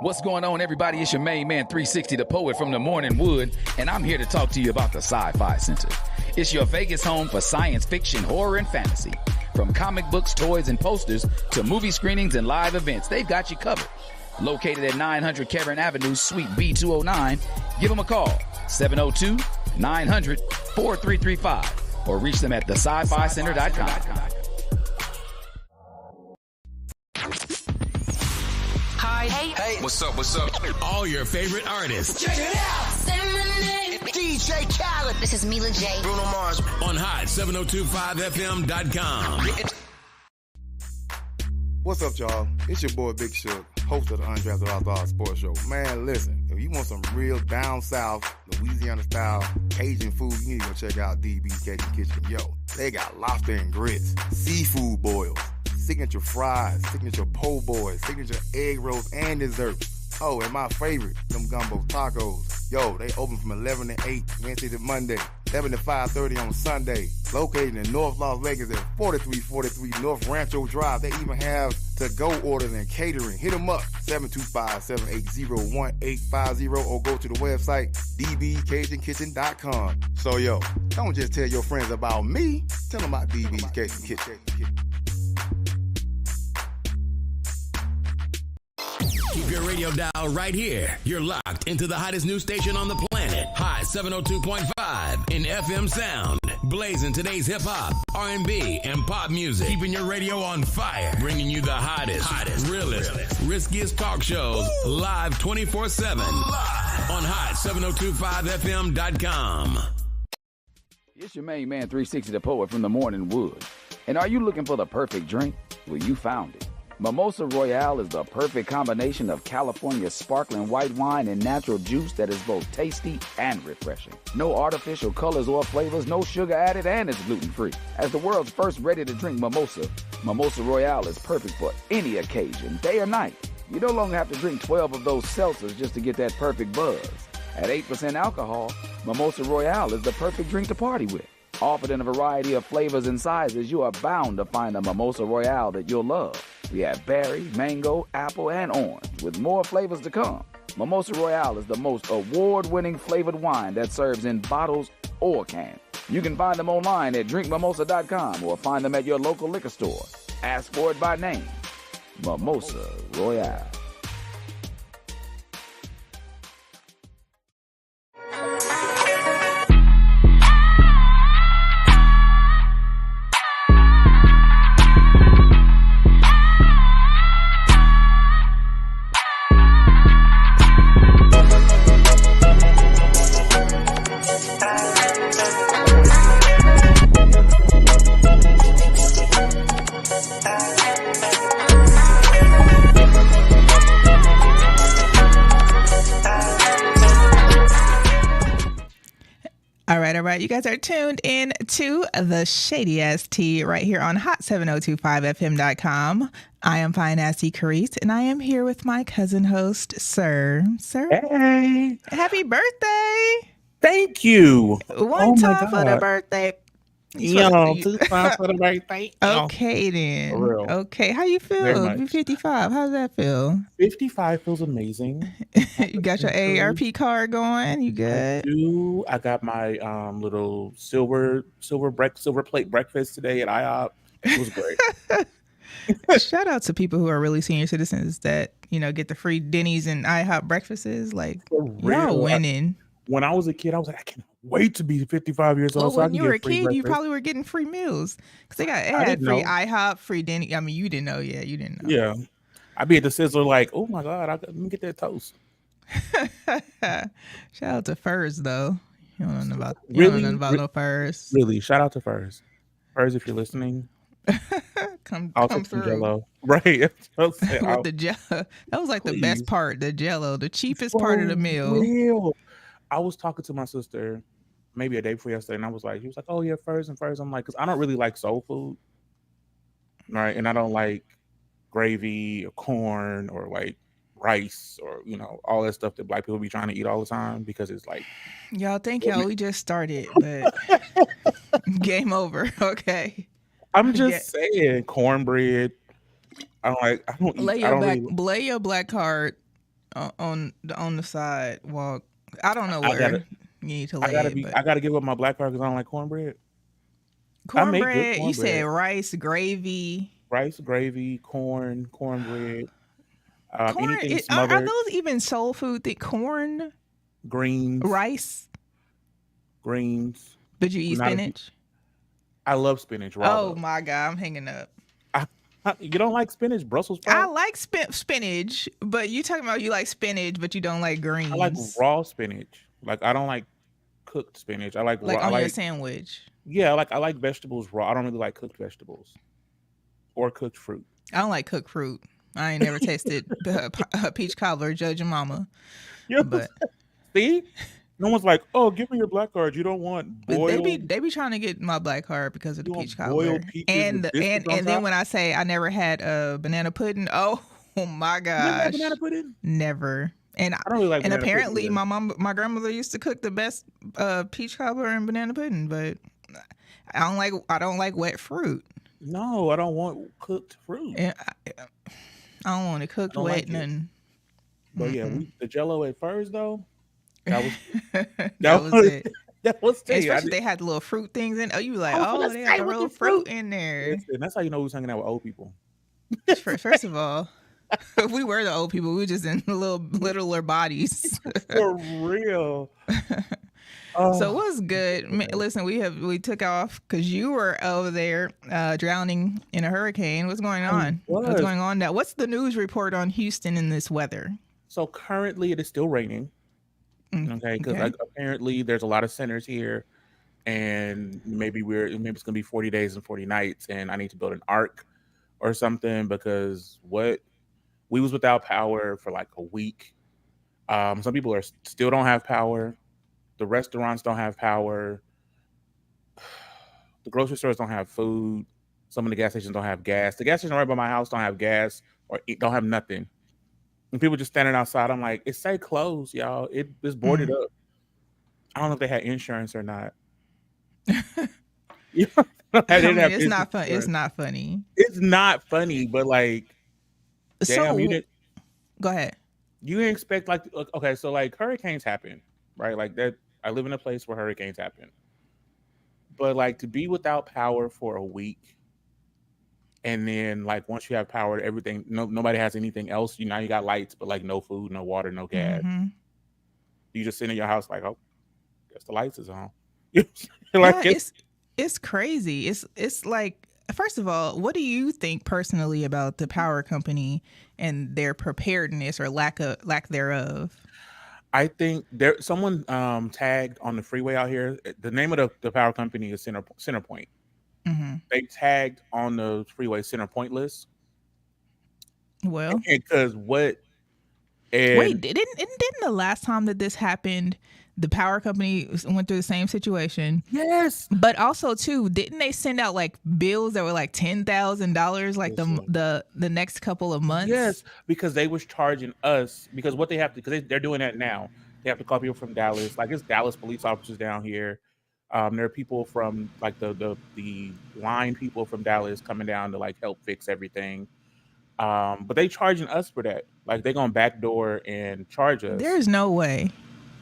What's going on, everybody? It's your main man, 360, the poet from the Morning Wood, and I'm here to talk to you about the Sci-Fi Center. It's your Vegas home for science fiction, horror, and fantasy. From comic books, toys, and posters to movie screenings and live events, they've got you covered. Located at 900 Karen Avenue, Suite B209, give them a call, 702-900-4335, or reach them at thescificenter.com. Hi. Hey. What's up? All your favorite artists. Check it out. Say my name. DJ Khaled. This is Mila J. Bruno Mars. On hot7025fm.com. What's up, y'all? It's your boy Big Shook, host of the Undrafted Outlaw Sports Show. Man, listen, if you want some real down south, Louisiana-style Cajun food, you need to go check out DB's Cajun Kitchen. Yo, they got lobster and grits, seafood boils, signature fries, signature po' boys, signature egg rolls, and desserts. Oh, and my favorite, them gumbo tacos. Yo, they open from 11 to 8, Wednesday to Monday, 7 to 5:30 on Sunday. Located in North Las Vegas at 4343 North Rancho Drive. They even have to-go orders and catering. Hit them up, 725-780-1850, or go to the website, dbcajunkitchen.com. So, yo, don't just tell your friends about me. Tell them about DB's Cajun Kitchen. Keep your radio dial right here. You're locked into the hottest news station on the planet. Hot 702.5 in FM sound. Blazing today's hip-hop, R&B, and pop music. Keeping your radio on fire. Bringing you the hottest, realest, riskiest talk shows live 24/7 on hot7025fm.com. It's your main man, 360, the poet from the Morning Wood. And are you looking for the perfect drink? Well, you found it. Mimosa Royale is the perfect combination of California sparkling white wine and natural juice that is both tasty and refreshing. No artificial colors or flavors, no sugar added, and it's gluten-free. As the world's first ready-to-drink mimosa, Mimosa Royale is perfect for any occasion, day or night. You no longer have to drink 12 of those seltzers just to get that perfect buzz. At 8% alcohol, Mimosa Royale is the perfect drink to party with. Offered in a variety of flavors and sizes, you are bound to find a Mimosa Royale that you'll love. We have berry, mango, apple, and orange, with more flavors to come. Mimosa Royale is the most award-winning flavored wine that serves in bottles or cans. You can find them online at drinkmimosa.com or find them at your local liquor store. Ask for it by name. Mimosa Royale. All right. You guys are tuned in to the Shady ST right here on hot7025fm.com. I am fine Assy Carrice, and I am here with my cousin host, Sir. Hey. Happy birthday. Thank you. One time for the birthday. Yo, 2 times for the birthday. Okay, then. For real. Okay. How you feel? You're 55. How does that feel? 55 feels amazing. You got your AARP card going? You good? I got my little silver plate breakfast today at IHOP. It was great. Shout out to people who are really senior citizens that, get the free Denny's and IHOP breakfasts. Like, y'all winning. When I was a kid, I was like, I can't wait to be 55 years old. Well, when you were a kid, you probably were getting free meals because they had free IHOP, free Denny. I mean, you didn't know. Yeah, you didn't know. Yeah. I'd be at the Sizzler like, oh my God, let me get that toast. Shout out to Furs, though. You don't know about no Furs. Really, shout out to Furs. Furs, if you're listening. come through. Jello. Right. With the jello. That was like the best part, the jello, the cheapest part of the meal. Real. I was talking to my sister maybe a day before yesterday, and she was like, oh yeah, Furs. I'm like, because I don't really like soul food. Right. And I don't like gravy or corn or like rice or, all that stuff that black people be trying to eat all the time because it's like. Y'all, we just started, but game over. Okay. I'm just saying cornbread, I don't eat. I don't really. lay your black card on the sidewalk. I don't know I where gotta. you need to I lay gotta it, be. but I gotta give up my black card because I don't like cornbread. I make good cornbread. You said cornbread. rice, gravy, Rice, gravy, cornbread. corn. Anything Are smothered. those even soul food? Corn, Greens. rice. Greens. Did you I'm eat not a spinach? I love spinach raw Oh though. my god, I'm hanging up. You don't like spinach, Brussels I sprouts? like spinach, but you talking about you like spinach, but you don't like greens. I like raw spinach. Like I don't like cooked spinach. I like like raw. I on your like sandwich. yeah. I like vegetables raw. I don't really like cooked vegetables or cooked fruit. I don't like cooked fruit. I ain't never tasted peach cobbler, Judge and Mama. You know But see, no one's like, oh, give me your black card. You don't want boiled. they be trying to get my black card because of the You want peach cobbler. boiled peaches And with biscuits on and then top? when I say I never had a banana pudding, oh my You never had gosh, banana pudding? never. And I don't really like and banana pudding apparently either. my grandmother used to cook the best peach cobbler and banana pudding, but I don't like wet fruit. No, I don't want cooked fruit. And I don't want it I cooked don't wet like it. and But yeah, the Jello at first though, that was that was it. that was Especially they had the little fruit things in. Oh, you like, I was oh, gonna they say got the with the real fruit in there. Listen, that's how you know we was hanging out with old people. First of all, if we were the old people, we were just in littler bodies. For real. So what's good? Listen, we took off because you were over there drowning in a hurricane. What's going on? What's going on now? What's the news report on Houston in this weather? So currently it is still raining. Okay, because apparently there's a lot of centers here, and maybe it's gonna be 40 days and 40 nights, and I need to build an ark or something because we was without power for like a week. Some people still don't have power. The restaurants don't have power. The grocery stores don't have food. Some of the gas stations don't have gas. The gas station right by my house don't have gas or don't have nothing. And people just standing outside. I'm like, it say closed, y'all. It's boarded up. I don't know if they had insurance or not. It's not fun. It's not funny. It's not funny, but like, damn, you didn't. Go ahead. You didn't expect like okay, so like hurricanes happen, right? Like that. I live in a place where hurricanes happen, but like to be without power for a week, and then like once you have power, everything nobody has anything else. You got lights, but like no food, no water, no gas. Mm-hmm. You just sit in your house like, oh, guess the lights is on. It's crazy. It's like, first of all, what do you think personally about the power company and their preparedness or lack thereof? I think someone tagged on the freeway out here. The name of the power company is Centerpoint. Mm-hmm. They tagged on the freeway Centerpointless. Well, because wait, didn't the last time that this happened, the power company went through the same situation? Yes, but also too, didn't they send out like bills that were like $10,000 like the next couple of months? Yes, because they was charging us because what they have to because they're doing that now. They have to call people from Dallas. Like it's Dallas police officers down here. There are people from like the line people from Dallas coming down to like help fix everything. But they charging us for that. Like they're gonna backdoor and charge us. There's no way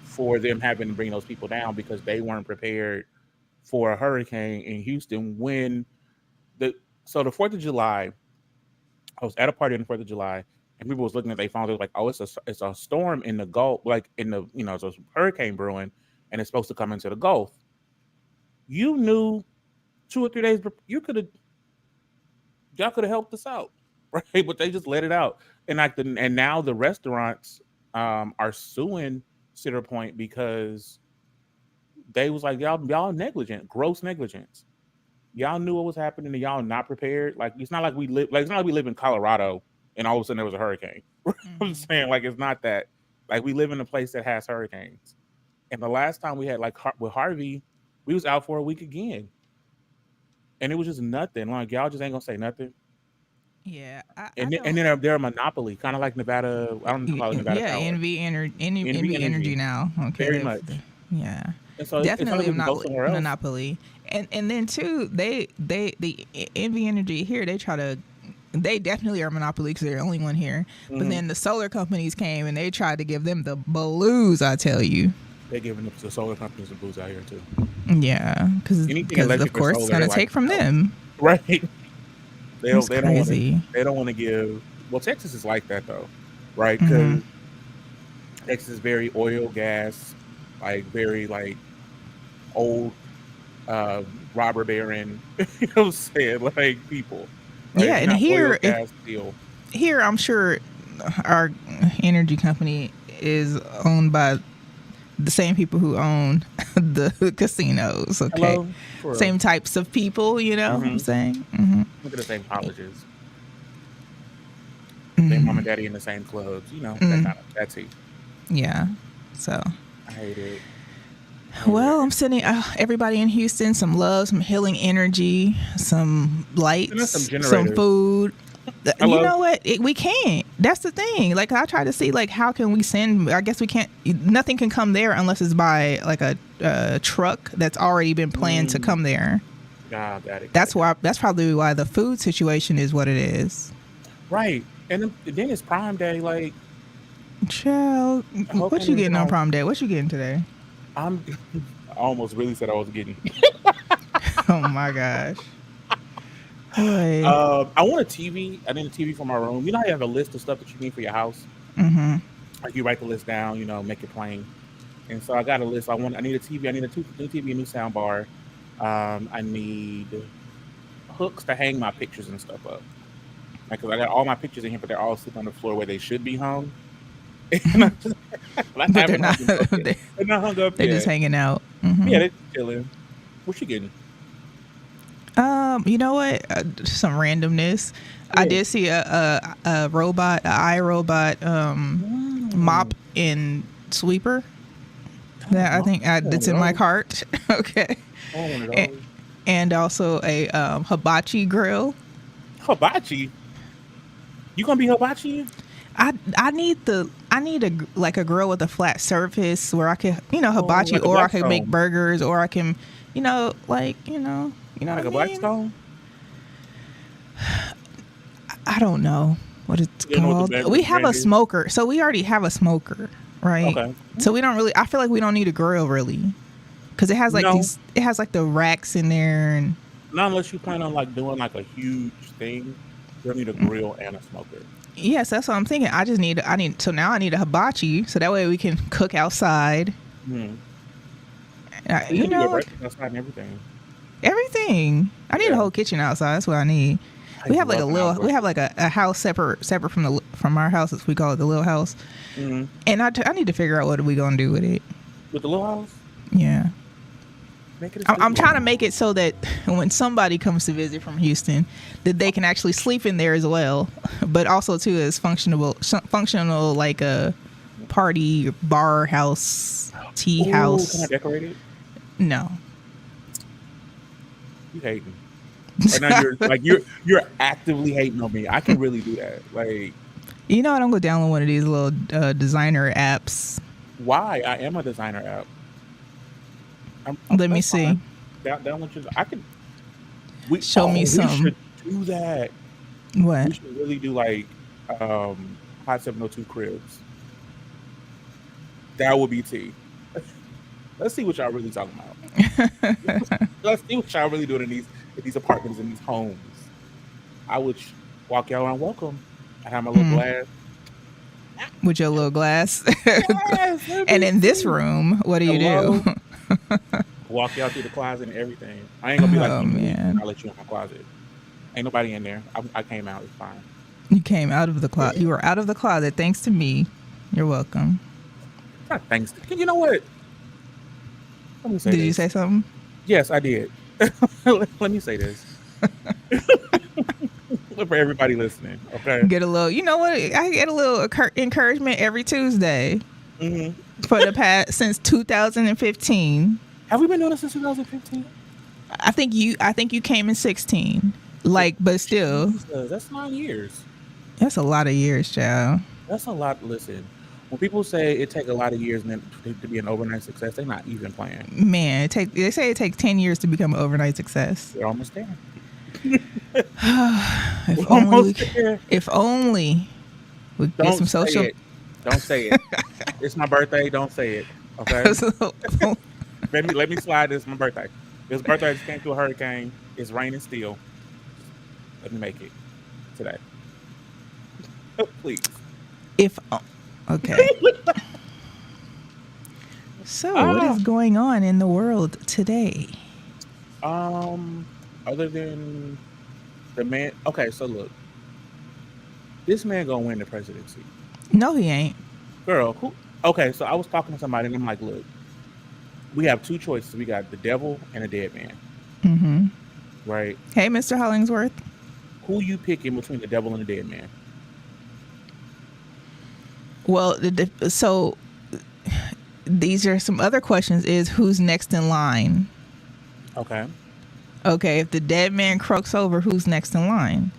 for them having to bring those people down because they weren't prepared for a hurricane in Houston when the 4th of July, I was at a party on the 4th of July and people was looking at their phones. They was like, oh, it's a storm in the Gulf, like in the, it's a hurricane brewing and it's supposed to come into the Gulf. You knew 2 or 3 days, y'all could have helped us out, right? But they just let it out. And now the restaurants are suing Centerpoint because they was like y'all negligent, gross negligence. Y'all knew what was happening and y'all not prepared. Like it's not like we live in Colorado and all of a sudden there was a hurricane. Mm-hmm. I'm saying like it's not that. Like we live in a place that has hurricanes. And the last time we had like with Harvey, we was out for a week again, and it was just nothing. Like y'all just ain't gonna say nothing. Yeah, and then they're a monopoly, kind of like Nevada. I don't call it Nevada. Yeah, Power. NV Energy now. Okay, very much. Yeah, and so definitely it's a monopoly. And then too, the NV Energy here, they try to they definitely are monopoly because they're the only one here. Mm-hmm. But then the solar companies came and they tried to give them the blues. I tell you, they're giving the solar companies the blues out here too. Yeah, because of course it's gonna take from them. Right. They don't want to give. Well, Texas is like that though, right? Because Texas is very oil, gas, like very like old robber baron. You know what I'm saying? Like people. Right? Yeah, and here, oil, gas, steel. Here, I'm sure our energy company is owned by the same people who own the casinos. Okay, same types of people. You know what I'm saying? Look at the same colleges. Same mom and daddy in the same clubs, you know, that's it. Yeah, so I hate it. Well, I'm sending everybody in Houston some love, some healing energy, some lights, some food. You know what? We can't. That's the thing. Like, I try to see, like, how can we send? I guess we can't. Nothing can come there unless it's by like a truck that's already been planned to come there. God, that's why. That's probably why the food situation is what it is. Right. And then it's Prime Day, like. Child, what you getting on Prime Day? What you getting today? I almost really said I was getting. Oh my gosh. I want a TV. I need a TV for my room. You know how you have a list of stuff that you need for your house? Mm-hmm. Like you write the list down, you know, make it plain. And so I got a list. I need a TV. I need a new TV, a new sound bar. I need hooks to hang my pictures and stuff up. Like, cause I got all my pictures in here, but they're all sitting on the floor where they should be hung. But they're not. They're not hung up. They're just hanging out. Mm-hmm. Yeah, they're chilling. What you getting? You know what? Some randomness. Yeah. I did see a robot, an iRobot mop and sweeper. That I think that's in my cart. Okay. And also a hibachi grill. Hibachi? You gonna be hibachi? I need a grill with a flat surface where I can hibachi, like or I can make burgers, or I can like like a Blackstone. I don't know what it's called. We have a smoker, so we already have a smoker, right? Okay. So we don't really. I feel like we don't need a grill really, because it has like these. It has like the racks in there, and not unless you plan on like doing like a huge thing. You'll need a grill and a smoker. Yes, that's what I'm thinking. So now I need a hibachi, so that way we can cook outside. You know, outside and everything. Everything. I need a whole kitchen outside. That's what I need. We have like we have like a house separate from our house. We call it the little house. Mm-hmm. And I need to figure out what are we gonna do with it. With the little house? Yeah. I'm trying to make it so that when somebody comes to visit from Houston, that they can actually sleep in there as well, but also too as functional like a party bar house, tea house. Can I decorate it? No. You hating? Right now you're actively hating on me. I can really do that. Like, you know what? I'm gonna download one of these little designer apps. Why? I am a designer app. Let me see. Download your. I can. Show me some. We should do that. What? We should really do like Hot 702 cribs. That would be tea. Let's see what y'all really talking about. Let's see what y'all really doing in these apartments, in these homes. I would walk y'all around. Welcome. I have my little glass. With your little glass. Yes, and in this room, what do you do? Walk y'all through the closet and everything. I ain't gonna be like, man. I'll let you in my closet. Ain't nobody in there. I came out. It's fine. You came out of the closet. You were out of the closet thanks to me. You're welcome. Not thanks to you. Know what? Let me say Did you say something? Yes, I did. Let me say this. For everybody listening, okay? Get a little. You know what? I get a little encouragement every Tuesday. Mm-hmm. For the past since 2015. Have we been doing this since 2015? I think you came in 16. Like, but still, that's 9 years. That's a lot of years, child. That's a lot. Listen, when people say it takes a lot of years to be an overnight success, they're not even playing. Man, they say it takes 10 years to become an overnight success. We're almost there. If only we could get some social. It. Don't say it. It's my birthday. Don't say it. Okay. let me slide this. My birthday. This birthday just came through a hurricane. It's raining still. Let me make it today. Please. Okay. So, what is going on in the world today? Other than the man. Okay, so look, this man gonna win the presidency. No, he ain't. Girl, who? Okay, so I was talking to somebody and I'm like, look, we have two choices. We got the devil and a dead man. Mm-hmm. Right. Hey, Mr. Hollingsworth. Who you picking between the devil and the dead man? Well, so these are some other questions. Is who's next in line? Okay. Okay, if the dead man croaks over, who's next in line?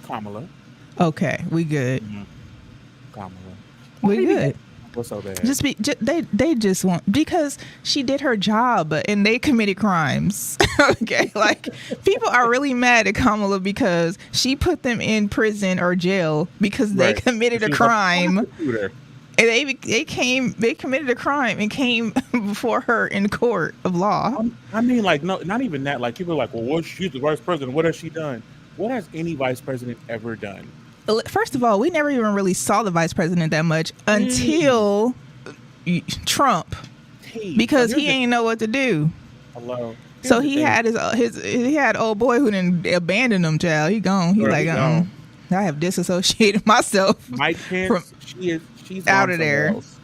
Kamala. Okay, we good. Mm-hmm. Kamala. We good. What's so bad? They just want, because she did her job and they committed crimes. Okay, like people are really mad at Kamala because she put them in prison or jail because they committed a crime. And they committed a crime and came before her in court of law. I mean, like, no, not even that. Like, people are like, well, she's the vice president. What has she done? What has any vice president ever done? First of all, we never even really saw the vice president that much until Trump, because he ain't know what to do. Hello. So he had he had old boy who didn't abandon him, child. He gone. He like, I have disassociated myself. Mike Pence, she's out of there. Else.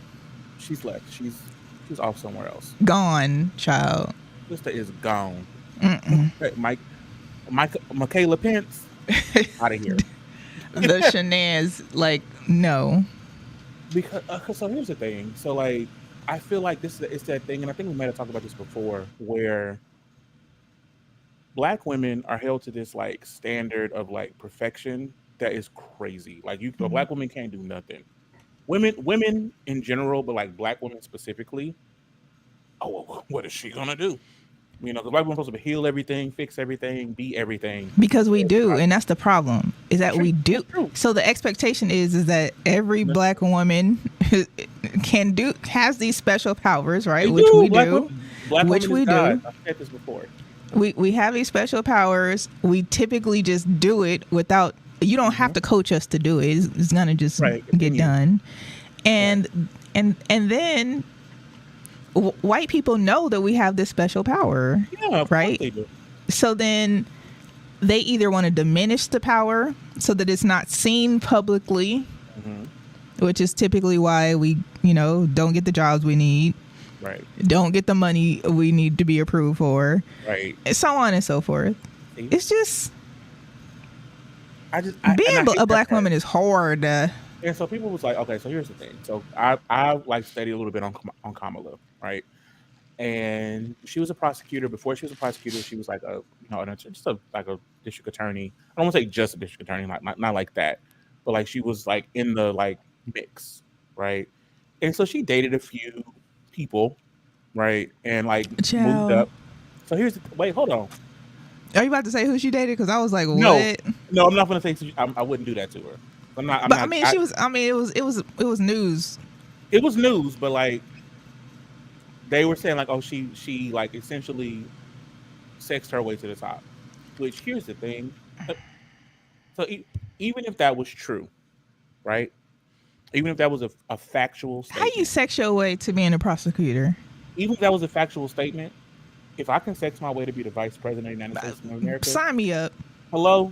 She's left. She's off somewhere else. Gone, child. Sister is gone. Michaela Pence, out of here. The shenanigans, like, no. Because so here's the thing. So like, I feel like it's that thing, and I think we might have talked about this before, where Black women are held to this like standard of like perfection that is crazy. Like a Black woman can't do nothing. Women in general, but like Black women specifically. Oh, well, what is she gonna do? You know, the Black woman's supposed to heal everything, fix everything, be everything. Because we do, and that's the problem. Is that we do. So the expectation is that every Black woman has these special powers, right? Which we do. Which we do. I've said this before. We have these special powers. We typically just do it without. You don't have to coach us to do it. It's gonna just get done, and then. White people know that we have this special power, right? They do. So then they either want to diminish the power so that it's not seen publicly, which is typically why we, don't get the jobs we need, right? Don't get the money we need to be approved for, right? And so on and so forth. It's just, being a Black woman is hard. And so people was like, okay, so here's the thing. So I like studied a little bit on Kamala, right? And she was a prosecutor. Before she was a prosecutor, she was like a district attorney. I don't want to say just a district attorney, not like that, but like she was like in the like mix, right? And so she dated a few people, right? And like moved up. So wait, hold on. Are you about to say who she dated? Because I was like, what? No, I'm not going to say. I wouldn't do that to her. It was news. It was news, but like they were saying like, oh, she like essentially sexed her way to the top. Which here's the thing. So even if that was true, right? Even if that was a factual statement. How you sex your way to being a prosecutor? Even if that was a factual statement, if I can sex my way to be the vice president of the United States of America, sign me up. Hello.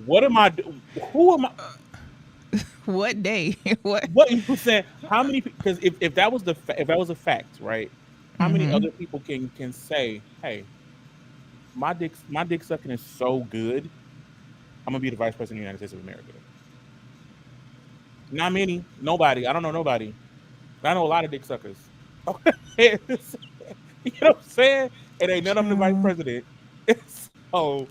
What am I? Who am I? What day? What you saying? How many? Because if that was a fact, right? How many other people can say, "Hey, my dick sucking is so good, I'm gonna be the vice president of the United States of America"? Not many. Nobody. I don't know nobody. I know a lot of dick suckers. You know what I'm saying? It ain't none of them the vice president. So.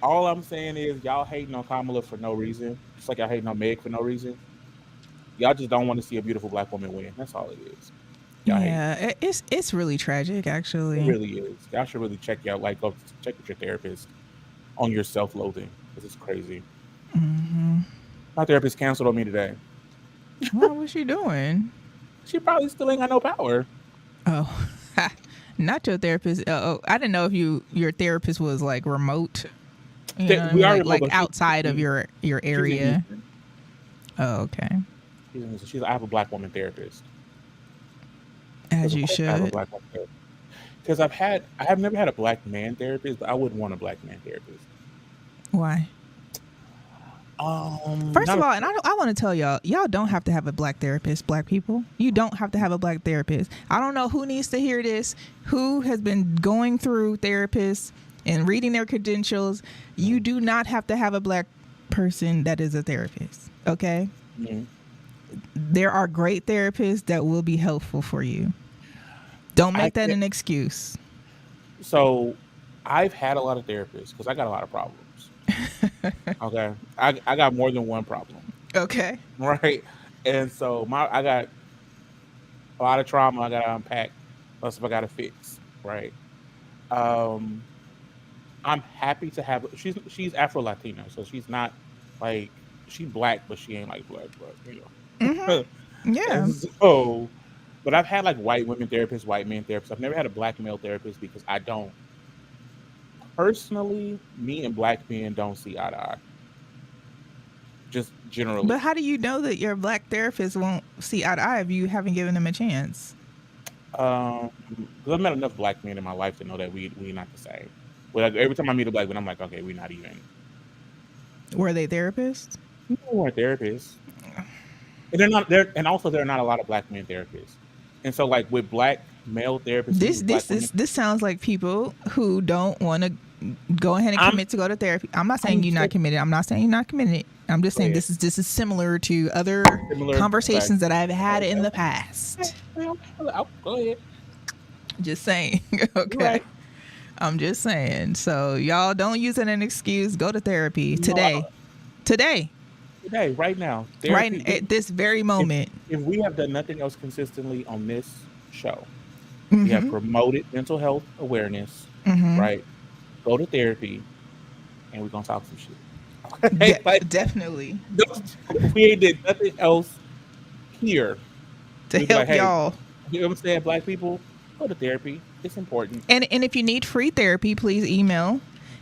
All I'm saying is y'all hating on Kamala for no reason. Just like y'all hating on Meg for no reason. Y'all just don't want to see a beautiful Black woman win. That's all it is. It's really tragic, actually. It really is. Y'all should really check go check with your therapist. on your self-loathing. This is crazy. Mm-hmm. My therapist canceled on me today. What was she doing? She probably still ain't got no power. Oh, not your therapist. Oh, I didn't know if your therapist was like remote. You know what I We mean? are Like, remote, but outside of your area. Oh, okay. I have a black woman therapist. As you should. I have a black woman therapist. Because I have never had a black man therapist, but I wouldn't want a black man therapist. Why? First of all, and I want to tell y'all don't have to have a black therapist, black people. You don't have to have a black therapist. I don't know who needs to hear this, who has been going through therapists and reading their credentials. You do not have to have a black person that is a therapist, okay? Mm-hmm. There are great therapists that will be helpful for you. Don't make that an excuse. So I've had a lot of therapists because I got a lot of problems. Okay. I got more than one problem. Okay. Right. And so I got a lot of trauma I got to unpack. Plus, I got to fix. Right. I'm happy to have. She's Afro Latino, so she's not like she's black, but she ain't like black. You know. Mm-hmm. Yeah. And so, but I've had like white women therapists, white men therapists. I've never had a black male therapist because I don't. Personally, me and black men don't see eye to eye. Just generally. But how do you know that your black therapist won't see eye to eye if you haven't given them a chance? Because I've met enough black men in my life to know that we not the same. Well, like, every time I meet a black man, I'm like, okay, we're not even. Were they therapists? No, they weren't therapists. And they're not there, and also there are not a lot of black men therapists. And so, like with black male therapists, this sounds like people who don't want to go ahead and commit to go to therapy. I'm not saying you're not committed. I'm not saying you're not committed. I'm just saying this is similar to other conversations that I've had in the past. Go ahead. Just saying. Okay. Right. I'm just saying. So y'all don't use it as an excuse. Go to therapy today. Today, right now. Therapy, right at this very moment. If we have done nothing else consistently on this show, we have promoted mental health awareness, right? Go to therapy, and we're going to talk some shit. Okay? Definitely. We ain't did nothing else here. To help y'all. You know what I'm saying? Black people, go to therapy. It's important. And if you need free therapy, please email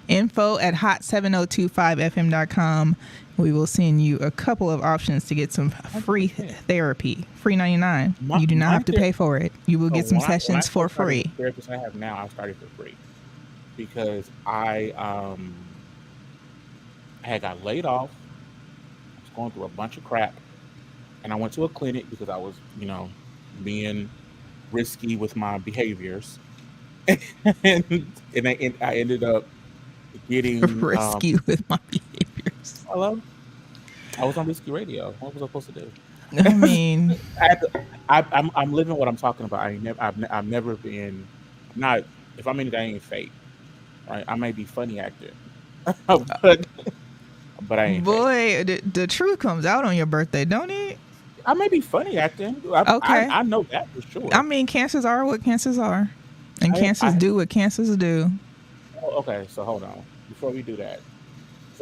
info@hot7025fm.com. We will send you a couple of options to get some free therapy. Free $99. You do not have to pay for it. You will get some sessions for free. The therapist I have now, I started for free because I had got laid off. I was going through a bunch of crap, and I went to a clinic because I was, being risky with my behaviors, and I ended up getting risky with my behaviors. Hello, I was on Risky Radio. What was I supposed to do? I mean, I'm living what I'm talking about. I've never been. Not if I'm anything, I ain't fake. Right? I may be funny acting, but I ain't. Boy, the truth comes out on your birthday, don't it? I may be funny acting. Okay, I know that for sure. I mean, cancers are what cancers are, and cancers do what cancers do. Okay, so hold on. Before we do that,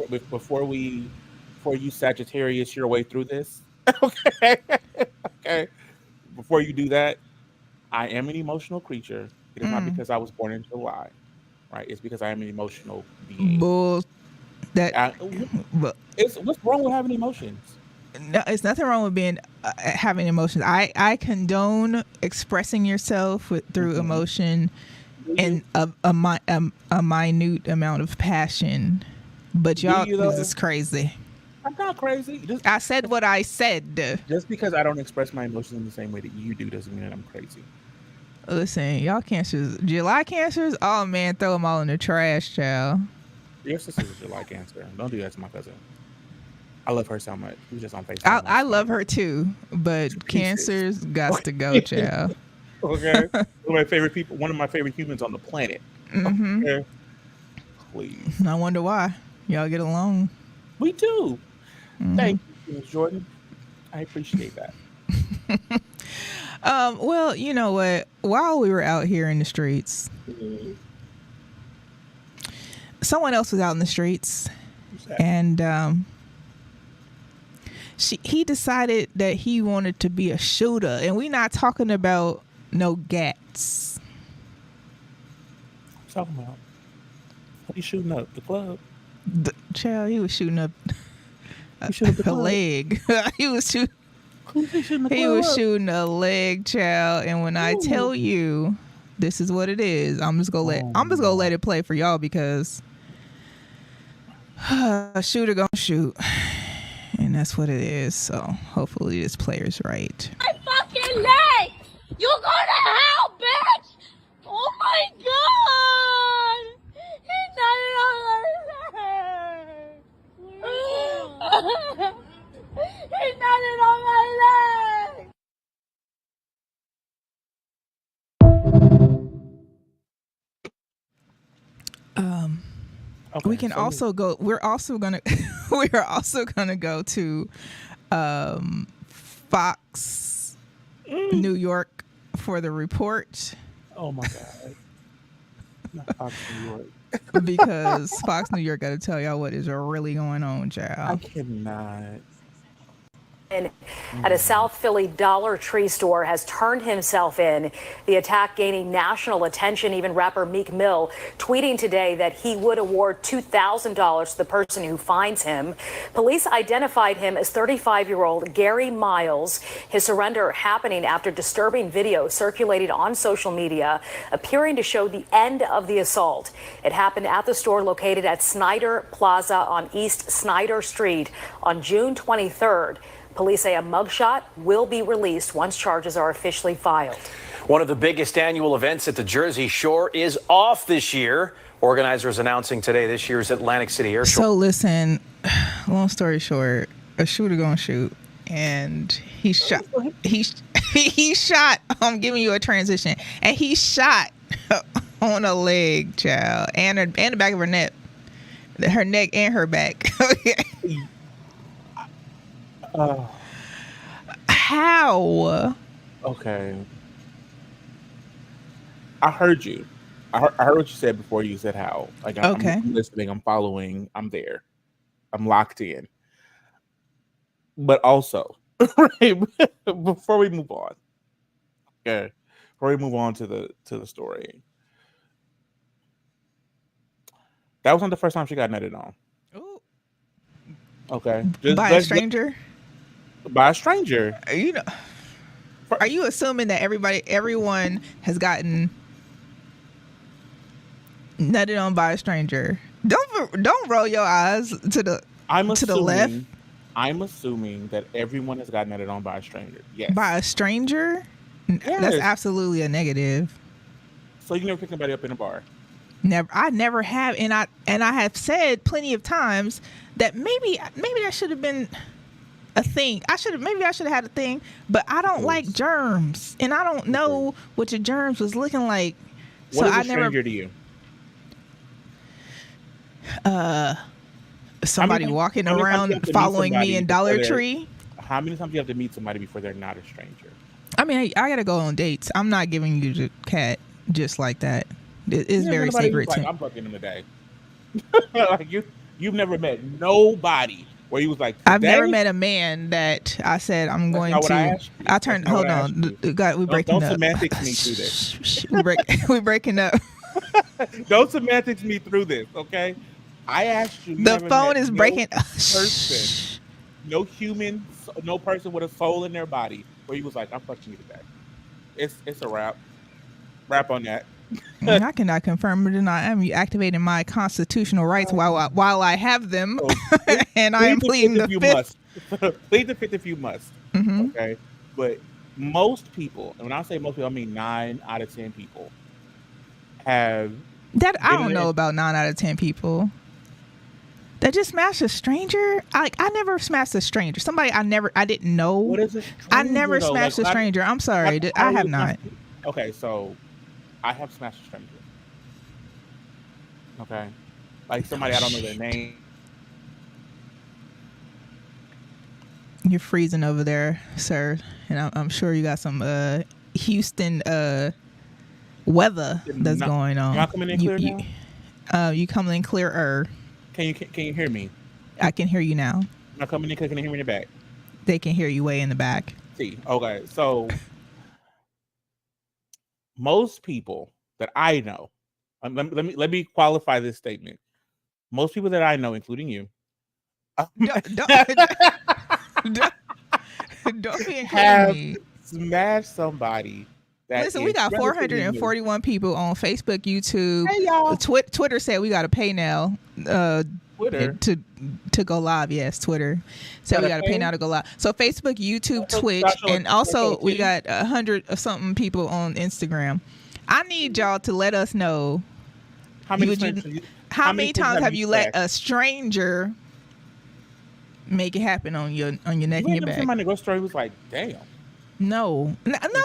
before you Sagittarius your way through this, okay. Before you do that, I am an emotional creature. It is not because I was born in July, right? It's because I am an emotional being. What's wrong with having emotions? No, it's nothing wrong with having emotions. I condone expressing yourself through emotion and a minute amount of passion. But y'all, this is crazy. I'm not crazy. I said what I said. Just because I don't express my emotions in the same way that you do doesn't mean that I'm crazy. Listen, y'all cancers, July cancers, oh man, throw them all in the trash, child. Your sister's a July cancer. Don't do that to my cousin. I love her so much. We just on Facebook. I love her too, but cancers got to go, child. Okay. One of my favorite humans on the planet. Okay. Please. I wonder why. Y'all get along. We do. Thank you, Jordan. I appreciate that. Well, you know what? While we were out here in the streets, someone else was out in the streets, and he decided that he wanted to be a shooter, and we're not talking about no gats. What you talking about? What you shooting up? The club? Child, he was shooting up a leg. He was shooting. He was shooting a leg, child. And when I tell you, this is what it is. I'm just gonna let it play for y'all because a shooter gonna shoot, and that's what it is. So hopefully this player's right. My fucking leg! You go to hell, bitch! Oh my god! He nutted on my leg! He nutted on my leg! Okay, we can also go. We're also gonna go to Fox New York for the report. Oh my god! Not Fox New York. Because Fox New York got to tell y'all what is really going on, child. I cannot. At a South Philly Dollar Tree store has turned himself in. The attack gaining national attention. Even rapper Meek Mill tweeting today that he would award $2,000 to the person who finds him. Police identified him as 35-year-old Gary Miles. His surrender happening after disturbing video circulated on social media appearing to show the end of the assault. It happened at the store located at Snyder Plaza on East Snyder Street on June 23rd. Police say a mugshot will be released once charges are officially filed. One of the biggest annual events at the Jersey Shore is off this year. Organizers announcing today this year's Atlantic City Air Show. So listen, long story short, a shooter gonna shoot, and he shot. He shot. I'm giving you a transition, and he shot on a leg, child, and the back of her neck and her back. How? Okay. I heard you. I heard what you said before you said how. Like, I'm listening. I'm following. I'm there. I'm locked in. But also, right, before we move on, okay, before we move on to the story, that wasn't the first time she got nutted on. Ooh. Okay, by a stranger. By a stranger. You know, are you assuming that everyone has gotten nutted on by a stranger? Don't roll your eyes to the left. I'm assuming that everyone has gotten nutted on by a stranger. Yes. By a stranger? Yes. That's absolutely a negative. So you never picked anybody up in a bar? Never. I never have, and I have said plenty of times that maybe that should have been a thing. Maybe I should have had a thing, but I don't like germs, and I don't know what your germs was looking like. What is a stranger to you? Somebody walking around following me in Dollar Tree. How many times do you have to meet somebody before they're not a stranger? I mean, I gotta go on dates. I'm not giving you the cat just like that. It's very sacred. Like, I'm fucking him today. Like you've never met nobody where he was like, I've never met a man that I said I'm going to. I turned. Hold on, God, we breaking up. Don't semantics me through this. We breaking up. Don't semantics me through this, okay? I asked you. The phone is breaking. Person, no human, no person with a soul in their body where he was like, I'm fucking you today. It's a wrap. Wrap on that. I cannot confirm or deny. I'm activating my constitutional rights while I have them, and I am pleading the fifth. Plead the fifth if you must. Mm-hmm. Okay, but most people, and when I say most people, I mean 9 out of 10 people have that. I don't know about 9 out of 10 people that just smashed a stranger. I never smashed a stranger. Somebody I didn't know. What is a stranger? I never smashed a stranger. I'm sorry, I have not. Okay, so I have smashed a stranger. Okay, like somebody I don't know their name. You're freezing over there, sir, and I'm sure you got some Houston weather that's going on. Y'all coming in clear now? You coming in clearer. Can you hear me? I can hear you now. Am I coming in? Can you hear me in the back? They can hear you way in the back. See, okay, so most people that I know, let me qualify this statement. Most people that I know, including you, don't be have me. smashed somebody. Listen, we got 441 people on Facebook, YouTube. Hey, y'all. Twitter said we got to pay now. Twitter to go live. Yes, Twitter said we got to pay now to go live. So Facebook, YouTube, Twitch, and also we got 100 or something people on Instagram. I need y'all to let us know how many times have you let a stranger make it happen on your neck and your back. Somebody in the grocery store was like, "Damn." No.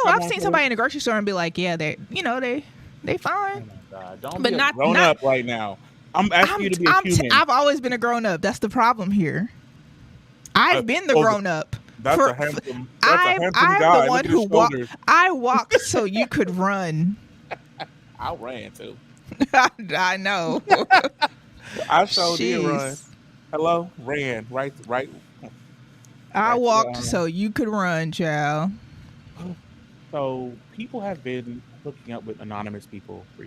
I've seen somebody in the grocery store and be like, "Yeah, they fine." Oh my God. Don't be a grown up right now. I'm asking you to be a human. I've always been a grown up. That's the problem here. I've been the grown up. That's a handsome guy. I'm the one who walked. I walked so you could run. I ran too. I know. I showed you run. Hello, ran right. I walked so you could run, child. So people have been hooking up with anonymous people for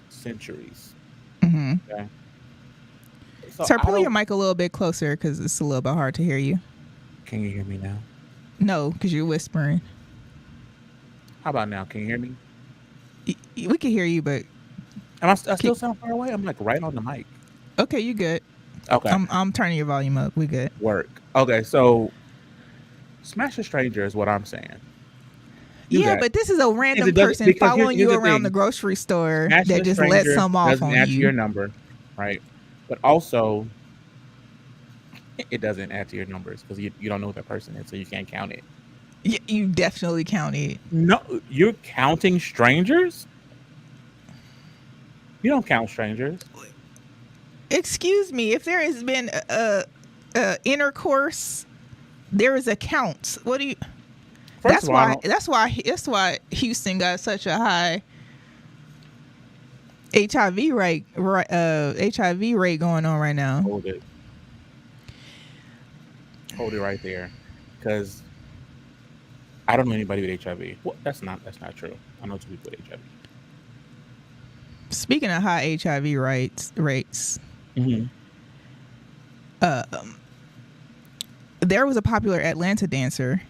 centuries. Mm-hmm. Okay. Sir, pull your mic a little bit closer because it's a little bit hard to hear you. Can you hear me now? No, because you're whispering. How about now? Can you hear me? We can hear you, but I still sound far away? I'm like right on the mic. Okay, you good. Okay. I'm turning your volume up. We good. Work. Okay, so smash a stranger is what I'm saying. But this is a random person following you around the grocery store that just let some off on you. Doesn't add to your number, right? But also, it doesn't add to your numbers because you don't know who that person is, so you can't count it. You definitely count it. No, you're counting strangers? You don't count strangers. Excuse me, if there has been a intercourse, there is a count. What do you? That's why Houston got such a high HIV rate going on right now. Hold it right there, because I don't know anybody with HIV. Well, that's not true. I know two people with HIV. Speaking of high HIV rates, mm-hmm. There was a popular Atlanta dancer.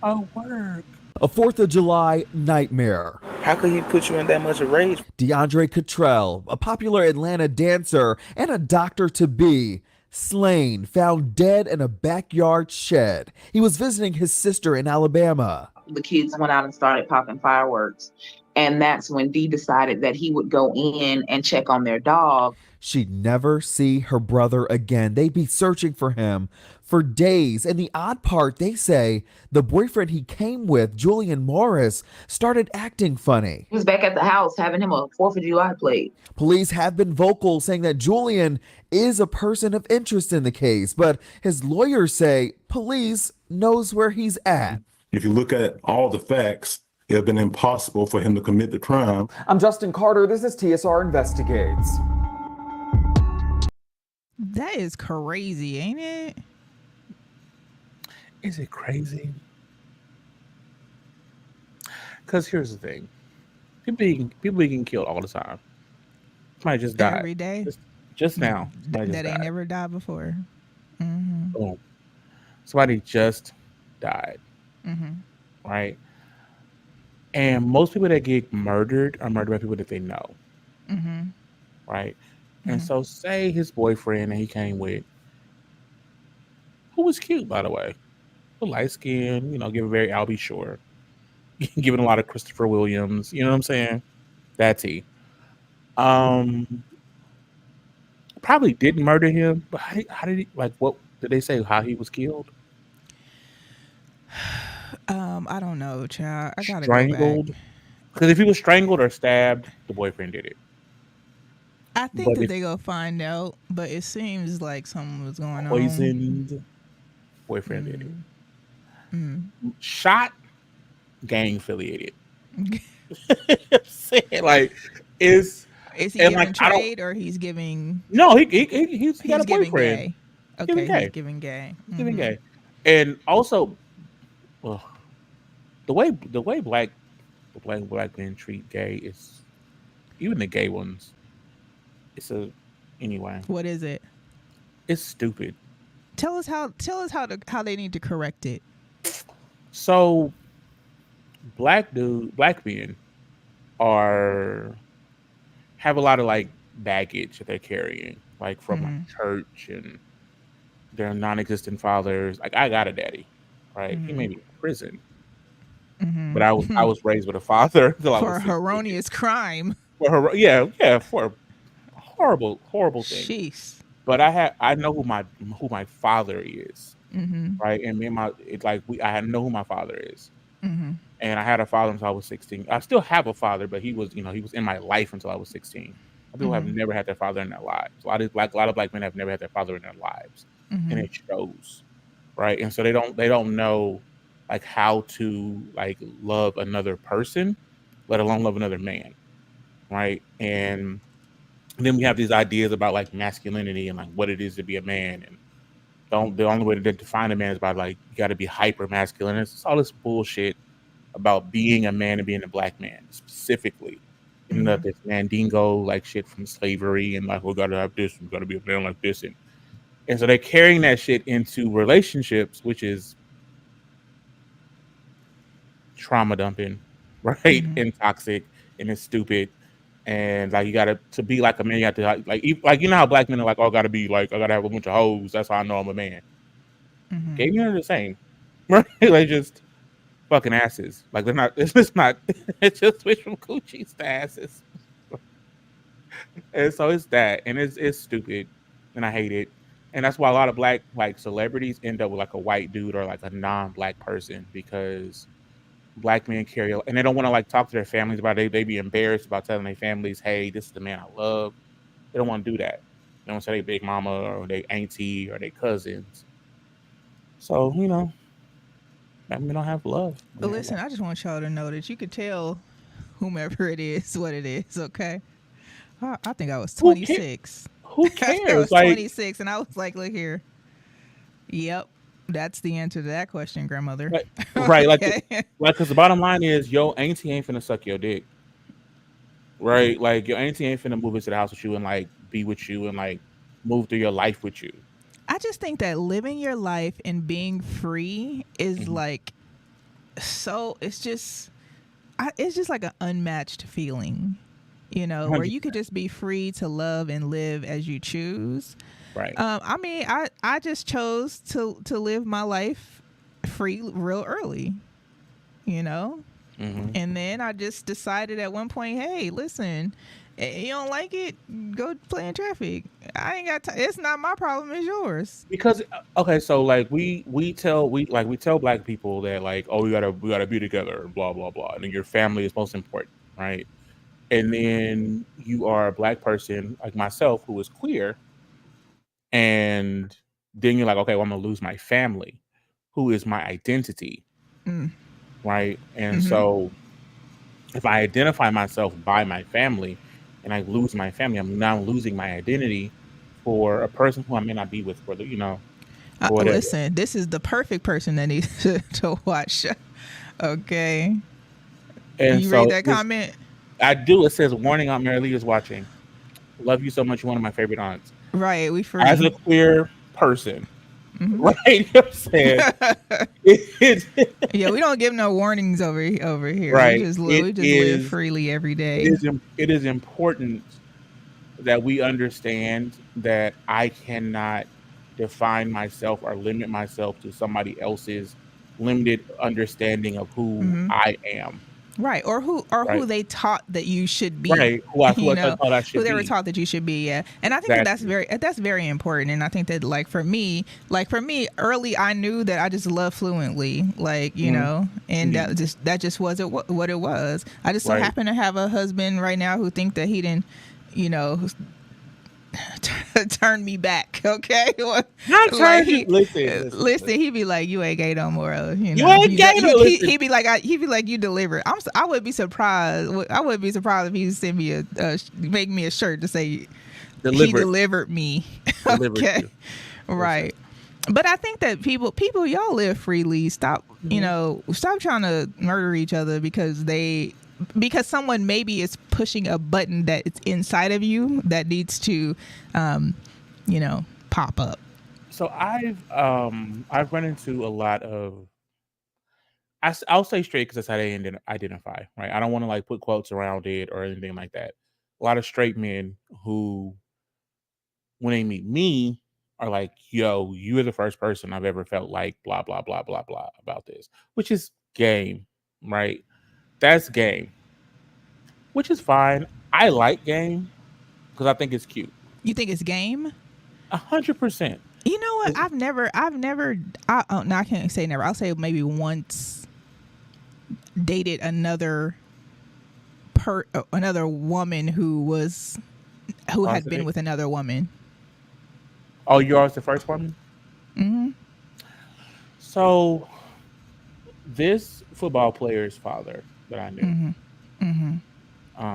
Oh, work. A 4th of July nightmare. How could he put you in that much of rage? DeAndre Cottrell, a popular Atlanta dancer and a doctor-to-be, slain, found dead in a backyard shed. He was visiting his sister in Alabama. The kids went out and started popping fireworks. And that's when Dee decided that he would go in and check on their dog. She'd never see her brother again. They'd be searching for him for days. And the odd part, they say, the boyfriend he came with, Julian Morris, started acting funny. He was back at the house having him a 4th of July plate. Police have been vocal saying that Julian is a person of interest in the case, but his lawyers say police knows where he's at. If you look at all the facts, it would have been impossible for him to commit the crime. I'm Justin Carter. This is TSR Investigates. That is crazy, ain't it? Is it crazy? Because here's the thing. People getting killed all the time. Somebody just died. Every day? Just now. That ain't never died before. Mm-hmm. Boom. Somebody just died. Mm-hmm. Right? And most people that get murdered are murdered by people that they know. Mm-hmm. Right? Mm-hmm. And so say his boyfriend that he came with, who was cute, by the way. Light skin, giving very Albie Shore. Giving a lot of Christopher Williams. You know what I'm saying? That's he. Probably didn't murder him, but how did he, what did they say, how he was killed? I don't know, child. I gotta strangled. Go back. Because if he was strangled or stabbed, the boyfriend did it. I think that they go find out, but it seems like something was going on. Poisoned. Boyfriend did it. Shot. Gang affiliated. Saying, Is he giving trade or he's giving? No, he's got a giving boyfriend. gay. He's Okay, giving gay. he's giving gay. He's giving gay, and also, the way black men treat gay is, even the gay ones. Anyway. What is it? It's stupid. Tell us how they need to correct it. So, black men have a lot of like baggage that they're carrying, like from like church, and their non-existent fathers. Like, I got a daddy, right? He may be in prison, but I was raised with a father for a erroneous crime. For a horrible thing. Jeez. But I know who my father is, right? And me and I know who my father is, and I had a father until I was 16. I still have a father, but he was in my life until I was 16. People have never had their father in their lives. A lot of black men have never had their father in their lives, and it shows, right? And so they don't know like how to like love another person, let alone love another man, right? And then we have these ideas about like masculinity and like what it is to be a man, and the only way to define a man is by like you got to be hyper masculine. It's all this bullshit about being a man and being a black man specifically. You know, this mandingo like shit from slavery, and like we gotta have this, we gotta be a man like this, and so they're carrying that shit into relationships, which is trauma dumping, right? And toxic, and it's stupid. And like to be like a man, you have to like you know how black men are like, oh, I gotta be like, I gotta have a bunch of hoes. That's how I know I'm a man. Gay men are the same, right? Like just fucking asses. Like they're not. It's just not. It's just switch from coochies to asses. And so it's that, and it's stupid, and I hate it. And that's why a lot of black like celebrities end up with like a white dude or like a non-black person, because black men carry, and they don't want to like talk to their families about it. They be embarrassed about telling their families, hey, this is the man I love. They don't want to do that. They don't say their big mama or their auntie or their cousins. So, you know, black men don't have love. But listen, I just want y'all to know that you could tell whomever it is what it is, okay? I think I was 26. Who cares? I was 26, and I was like, look here. Yep. That's the answer to that question, grandmother. Right. Okay. Because the bottom line is, your auntie ain't finna suck your dick. Right? Like, your auntie ain't finna move into the house with you and, like, be with you and, like, move through your life with you. I just think that living your life and being free is, like, so, it's just like an unmatched feeling, you know, 100%. Where you could just be free to love and live as you choose. Right. I mean, I just chose to live my life free real early, you know? And then I just decided at one point, hey, listen, you don't like it, go play in traffic. I ain't got time. It's not my problem, it's yours. Because okay, so like we tell black people that like, oh, we gotta be together, blah blah blah, and then your family is most important, right? And then you are a black person like myself who is queer, and then you're like, okay, well, I'm gonna lose my family, who is my identity, right? And so if I identify myself by my family and I lose my family, I'm now losing my identity for a person who I may not be with for the, you know, listen, this is the perfect person that needs to watch. Okay. And you so read that comment? I do. It says, warning, Aunt Mary Lee is watching. Love you so much. You're one of my favorite aunts. Right. We free. As a queer person. Right. You know what I'm saying? Yeah, we don't give no warnings over here. Right. We just live freely every day. It is important that we understand that I cannot define myself or limit myself to somebody else's limited understanding of who I am. Right, or who they taught that you should be. Right, who they were taught that you should be. Yeah, and I think that's very important. And I think that like for me, early I knew that I just love fluently, like you know, and that just wasn't what it was. I just so happen to have a husband right now who think that he didn't, you know, turn me back Okay, Not like listen. He'd be like, "You ain't gay no more." You ain't gay no more. He'd be like, "You delivered." I would be surprised. I wouldn't be surprised if he sent me make me a shirt to say he delivered me. Okay, right. But I think that people, y'all live freely. Stop, stop trying to murder each other because someone maybe is pushing a button that it's inside of you that needs to, pop up. So I've run into a lot of, I'll say straight because that's how they identify, right? I don't want to like put quotes around it or anything like that. A lot of straight men who, when they meet me, are like, yo, you are the first person I've ever felt like blah, blah, blah, blah, blah about this, which is game, right? That's game, which is fine. I like game because I think it's cute. You think it's game? 100%. You know what? I've never, I can't say never. I'll say maybe once dated another woman who had been with another woman. Oh, yours the first woman? Mm-hmm. So, this football player's father that I knew,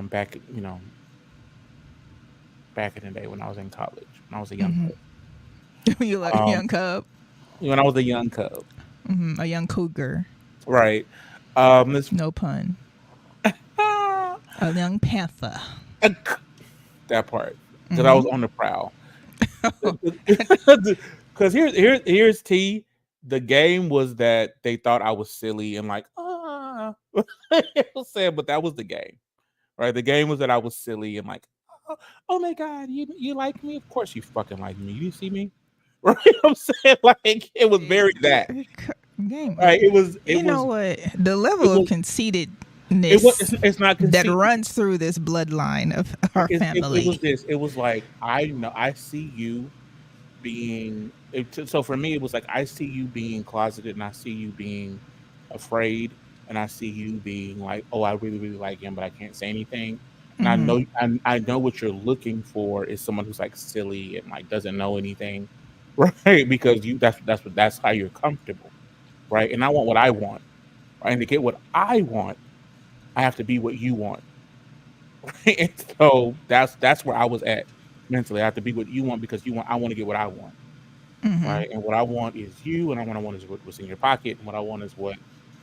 back in the day when I was in college, when I was a young cub. You like a young cub? When I was a young cub. Mm-hmm. A young cougar. Right. No pun. A young panther. That part. Because I was on the prowl. Because here's T. The game was that they thought I was silly and like, it was sad, but that was the game, right? The game was that I was silly and like, oh my god, you like me? Of course you fucking like me. You see me, right? I'm saying like it was very that game, right? It was. You know what? The level of conceitedness it's not that runs through this bloodline of our family. It was this. It was like I see you being. So for me, it was like I see you being closeted, and I see you being afraid, and I see you being like, oh, I really, really like him, but I can't say anything. And I know what you're looking for is someone who's like silly and like doesn't know anything, right? Because that's how you're comfortable, right? And I want what I want, right? And to get what I want, I have to be what you want, right? And so that's where I was at mentally. I have to be what you want because I want to get what I want. Right, and what I want is you, and what I want is what's in your pocket, and what I want is what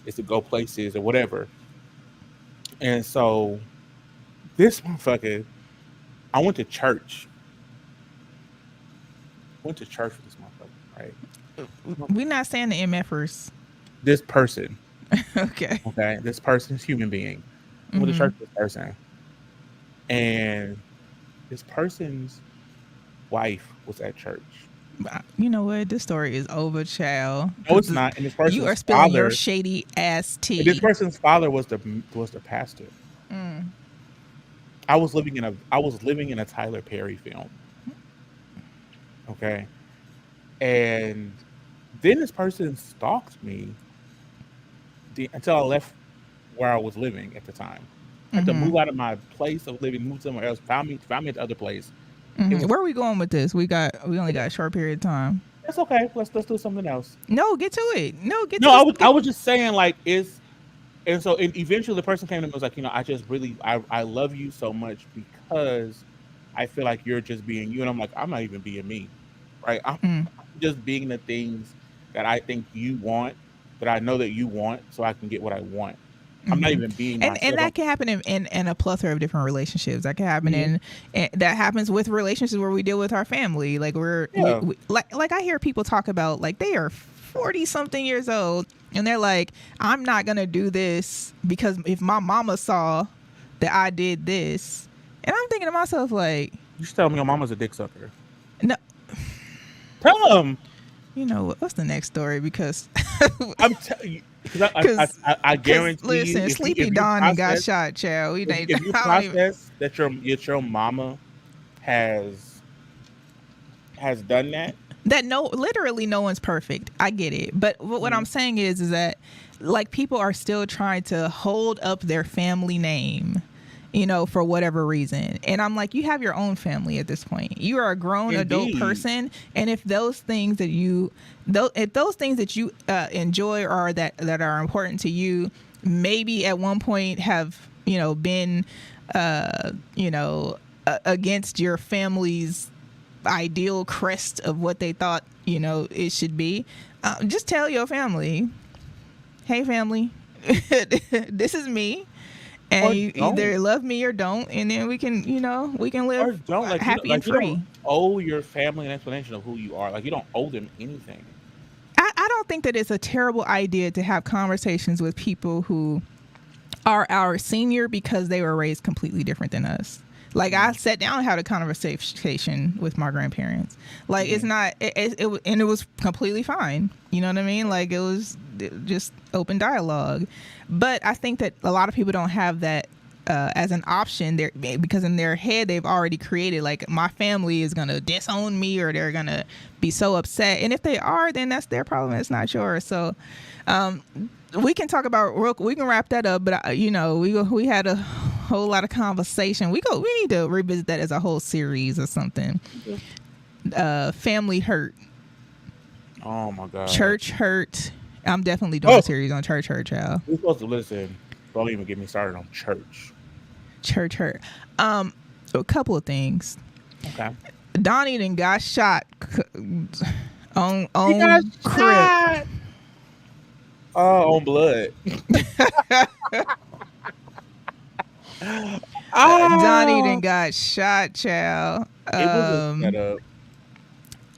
is to go places or whatever. And so, this motherfucker, I went to church. With this motherfucker, right? We're not saying the MFers. This person. Okay. This person's human being. I went to church with this person, and this person's wife was at church. You know what? This story is over, child. No, it's not. And this person's you are spilling your shady ass tea. This person's father was the pastor. I was living in a Tyler Perry film. Okay, and then this person stalked me until I left where I was living at the time. I had to move out of my place of living, move somewhere else. Found me at the other place. Where are we going with this? We only got a short period of time. That's okay. Let's do something else. No, get to it. I was just saying like and so eventually the person came to me and was like, I just really I love you so much because I feel like you're just being you, and I'm like, I'm not even being me, right? I'm just being the things that I think you want, that I know that you want, so I can get what I want. I'm not even being myself. And that can happen in a plethora of different relationships. That can happen that happens with relationships where we deal with our family. Like like I hear people talk about like they are 40 something years old and they're like, I'm not gonna do this because if my mama saw that I did this, and I'm thinking to myself like, you should tell me your mama's a dick sucker. No, tell them. You know what's the next story? Because I'm telling you. Because I guarantee listen, you, Sleepy Dawn got shot, child. If you process that your mama has done that. Literally no one's perfect. I get it. But what I'm saying is that like people are still trying to hold up their family name for whatever reason. And I'm like, you have your own family at this point. You are a grown adult person, and if those things that you enjoy or that are important to you, maybe at one point have been against your family's ideal crest of what they thought it should be, just tell your family, hey family, this is me, and you either love me or don't, and then we can live happy and free. You don't owe your family an explanation of who you are. Like, you don't owe them anything. I don't think that it's a terrible idea to have conversations with people who are our senior because they were raised completely different than us. Like, I sat down and had a conversation with my grandparents. Like, it's not, and it was completely fine. You know what I mean? Like, it was just open dialogue. But I think that a lot of people don't have that as an option there, because in their head they've already created, like, my family is going to disown me, or they're going to be so upset. And if they are, then that's their problem. It's not yours. So, we can talk about, we can wrap that up, but we had a whole lot of conversation. We need to revisit that as a whole series or something. Family hurt. Oh my God. Church hurt. I'm definitely doing a series on church hurt, y'all. We're supposed to listen. Don't even get me started on church. Church hurt. A couple of things. Okay. Donnie then got shot on Crip. Oh, on blood. Donnie then got shot, child. It was a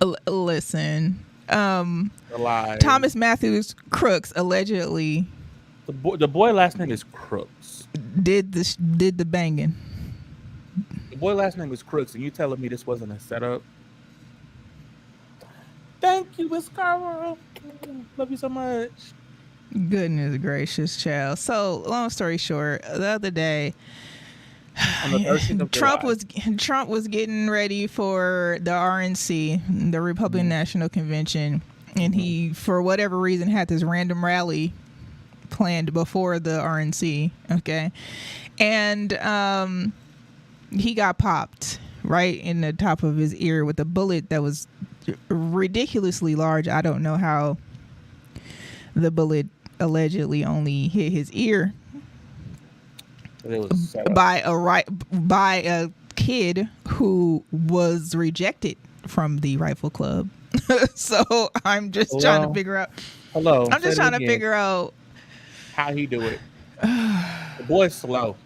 setup. Listen. Thomas Matthews Crooks allegedly. The boy last name is Crooks. Did the banging. The boy last name is Crooks, and you telling me this wasn't a setup? Thank you, Miss Carl. Love you so much. Goodness gracious, child. So, long story short, the other day, on the 13th of Trump was getting ready for the RNC, the Republican National Convention, and he, for whatever reason, had this random rally planned before the RNC. Okay, and he got popped right in the top of his ear with a bullet that was ridiculously large. I don't know how the bullet allegedly only hit his ear. It was by a kid who was rejected from the rifle club. So I'm just trying to figure out. Hello. I'm just trying to figure out how he do it. The boy's slow.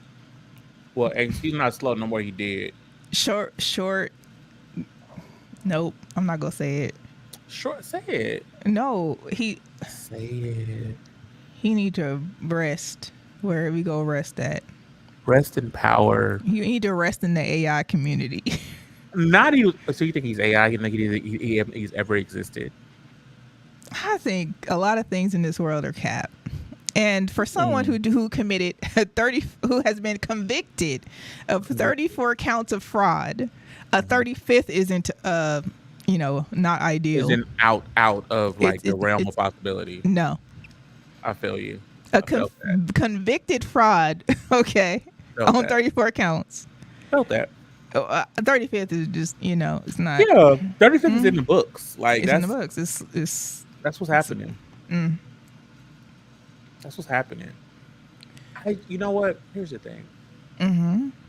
Well, he's not slow no more. He did. Short. Nope. I'm not gonna say it. Short. Say it. No. Say it. He need to rest where we go rest at. Rest in power. You need to rest in the AI community. Not even. So you think he's AI? You think he's ever existed? I think a lot of things in this world are cap. And for someone who committed who has been convicted of 34 counts of fraud, a 35th isn't not ideal. Isn't out of like the realm of possibility. No. I feel you. Convicted fraud, okay, on 34 counts. Felt that. 35th is just, it's not. Yeah, 35th is in the books. Like, it's in the books. It's that's what's happening. That's what's happening. You know what? Here's the thing.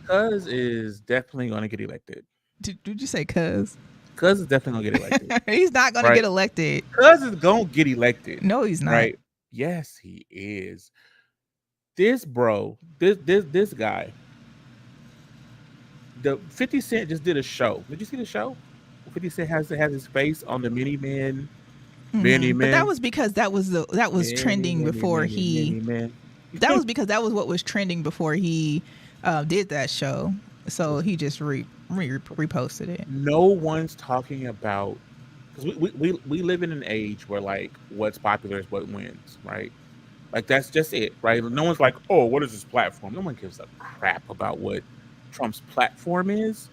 Cuz is definitely going to get elected. Did you say Cuz? Cuz is definitely going to get elected. He's not going to get elected. Cuz is going to get elected. No, he's not. Right? Yes, he is. This guy, the 50 Cent just did a show. Did you see the show? 50 Cent has his face on the Mini Man. But that was because that was trending before he. That was because that was what was trending before he did that show. So he just reposted it. No one's talking about, because we live in an age where like what's popular is what wins, right? Like that's just it, right? No one's like, oh, what is this platform? No one gives a crap about what Trump's platform is,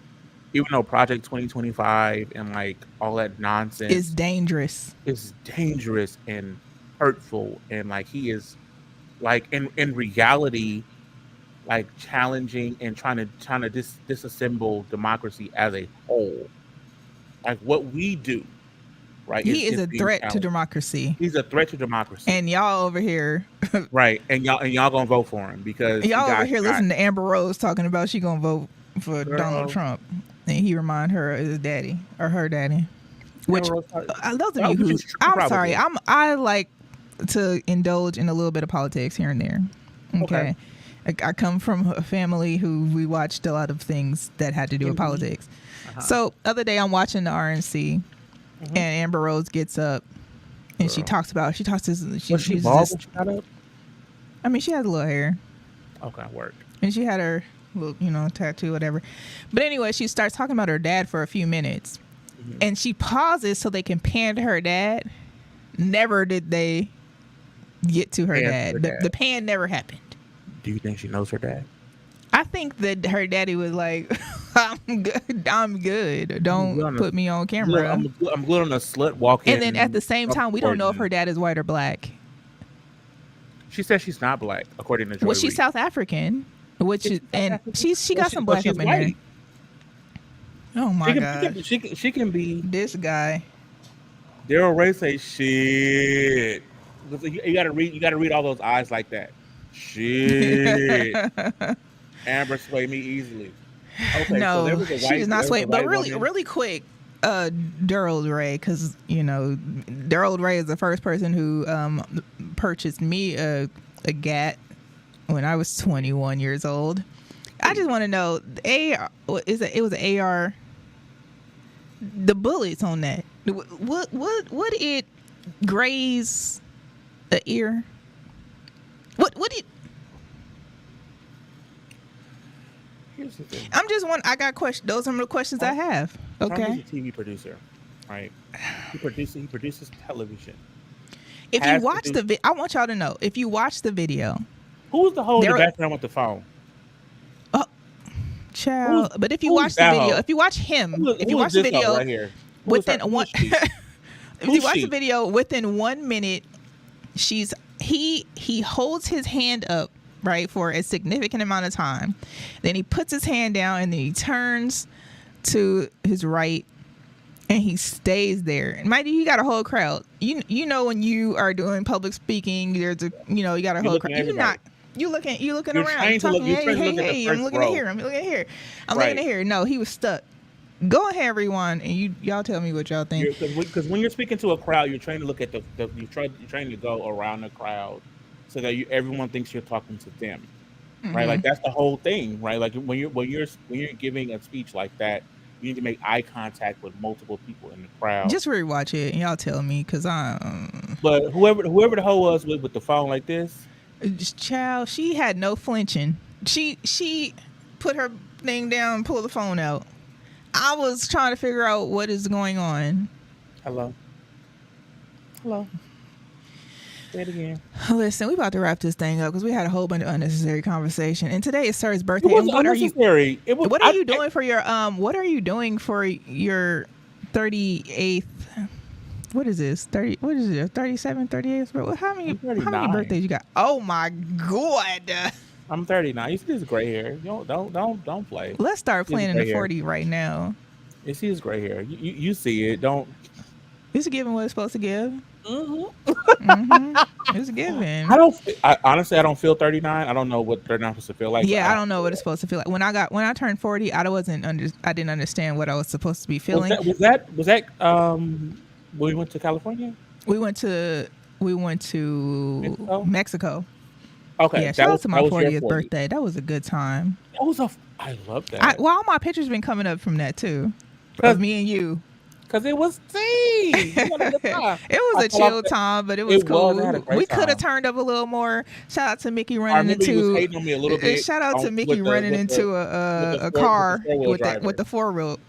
even though Project 2025 and like all that nonsense is dangerous. It's dangerous and hurtful, and like he is like in reality, like challenging and trying to disassemble democracy as a whole. Like what we do, right? He is a being threat to challenged. democracy. He's a threat to democracy. And y'all over here, right? And y'all gonna vote for him because y'all over here listening to Amber Rose talking about she gonna vote for Donald Trump, and he remind her of his daddy or her daddy. Which those of you who, I'm sorry, I like to indulge in a little bit of politics here and there. Okay. I come from a family who we watched a lot of things that had to do with politics. So other day I'm watching the RNC, and Amber Rose gets up and she talks to she bald? I mean, she has a little hair. Okay, work. And she had her little, tattoo, whatever. But anyway, she starts talking about her dad for a few minutes, and she pauses so they can pan to her dad. Never did they get to her dad. The pan never happened. Do you think she knows her dad? I think that her daddy was like, I'm good. Don't put me on camera. I'm good on a slut walking. And then at the same time, we don't know if her dad is white or black. She says she's not black, according to Joy Well, she's Reid. South African, she got some black up in there. Oh my God. She can be this guy. Daryl Ray say shit. You gotta read all those eyes like that. Shit. Amber sway me easily. Okay, no, so there was a she does not sway. But really quick, Daryl Ray, because Daryl Ray is the first person who purchased me a GAT when I was 21 years old. I just want to know, it was an AR. The bullets on that. Would it graze the ear? What did? Here's the thing. I got questions. Those are the questions I have. Okay. He's a TV producer, right? He produces television. If you watch I want y'all to know, if you watch the video, who was the hoe in the background with the phone? Child. But if you watch the video, if you watch him, if you watch the video within one, if you watch the video within 1 minute, he holds his hand up, right, for a significant amount of time. Then he puts his hand down and then he turns to his right and he stays there. And mind you, got a whole crowd. You know when you are doing public speaking, there's you got a whole crowd. You're looking around, talking, hey, I'm looking at here. I'm looking at here. No, he was stuck. Go ahead, everyone, and y'all tell me what y'all think. Because when you're speaking to a crowd, you're trying to look at you're trying to go around the crowd so that everyone thinks you're talking to them, right? Like that's the whole thing, right? Like when you're giving a speech like that, you need to make eye contact with multiple people in the crowd. Just rewatch it, and y'all tell me, because But whoever the hoe was with the phone like this. Child, she had no flinching. She put her thing down, pulled the phone out. I was trying to figure out what is going on. Hello. Say it again. Listen, we about to wrap this thing up because we had a whole bunch of unnecessary conversation. And today is Sir's birthday. It was unnecessary. What are you doing for your 38th? What is this? 30? What is it? 37, 38? How many birthdays you got? Oh my God! I'm 39. You see his gray hair? Don't play. Let's start planning the 40 right now. You see his gray hair? You see it? Don't. It's giving what it's supposed to give. It's giving. Honestly, I don't feel 39. I don't know what 39 is supposed to feel like. Yeah, I don't know what it's supposed to feel like. When I turned 40, I didn't understand what I was supposed to be feeling. Was that when we went to California? We went to Mexico. Okay. Yeah, shout out to my 40th birthday. That was a good time. I love that. All my pictures been coming up from that too. Of me and you. Because it was it was a chill time, but it was cool. We could have turned up a little more. Shout out to Mickey running into. He was hating on me a little bit. Shout out to Mickey running into a car with the 4-wheel.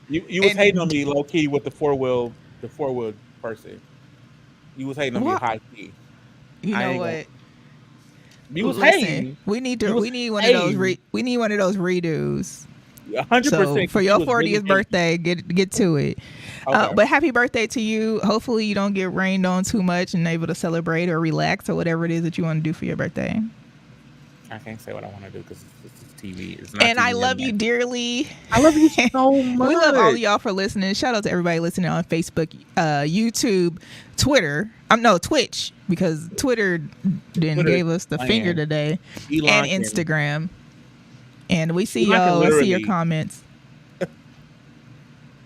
You was hating on me low key with the 4-wheel person. You was hating on me high key. You know what? You was hating. We need one of those. We need one of those redos. 100%. So for your 40th birthday, get to it. Okay. But happy birthday to you. Hopefully you don't get rained on too much and able to celebrate or relax or whatever it is that you want to do for your birthday. I can't say what I want to do because it's TV. It's not And TV I love you dearly. I love you so much. We love all of y'all for listening. Shout out to everybody listening on Facebook, YouTube, Twitter. Twitch, because Twitter gave us the finger today, and Instagram. And we see y'all. We'll see your comments.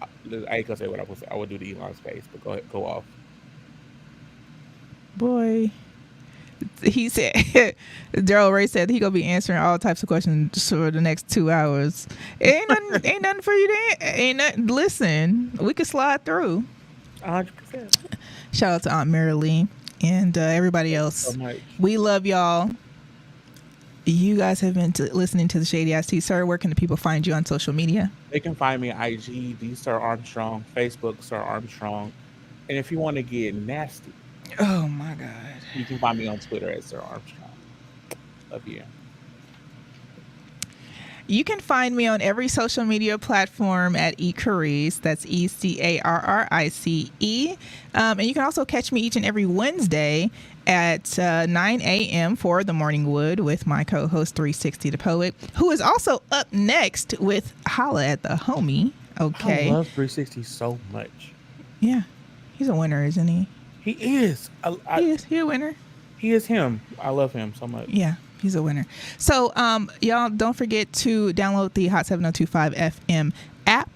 I ain't gonna say what I was. I would do the Elon's face, but go ahead, go off. Boy, he said. Daryl Ray said he gonna be answering all types of questions for the next 2 hours. Ain't nothing for you to. Ain't nothing. Listen, we could slide through. 100%. Shout out to Aunt Mary Lee and everybody else. So we love y'all. You guys have been listening to the Shady Ass Tea. Sir, where can the people find you on social media? They can find me at IG, the Sir Armstrong, Facebook, Sir Armstrong. And if you want to get nasty, oh my God, you can find me on Twitter at Sir Armstrong. Love you. You can find me on every social media platform at Carrice. That's ECARRICE. And you can also catch me each and every Wednesday at 9 a.m. for The Morning Wood with my co-host 360 the Poet, who is also up next with Holla at the Homie. Okay. I love 360 so much. Yeah. He's a winner, isn't he? He is. He's a winner. He is him. I love him so much. Yeah. He's a winner. So, y'all don't forget to download the Hot 7025 FM app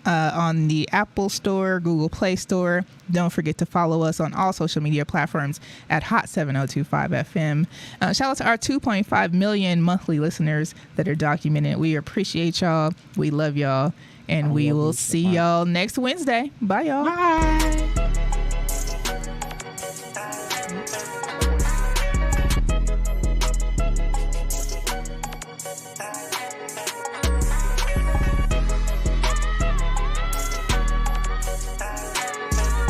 on the Apple Store, Google Play Store. Don't forget to follow us on all social media platforms at Hot 7025 FM. Shout out to our 2.5 million monthly listeners that are documented. We appreciate y'all. We love y'all. And we will see y'all next Wednesday. Bye, y'all. Bye.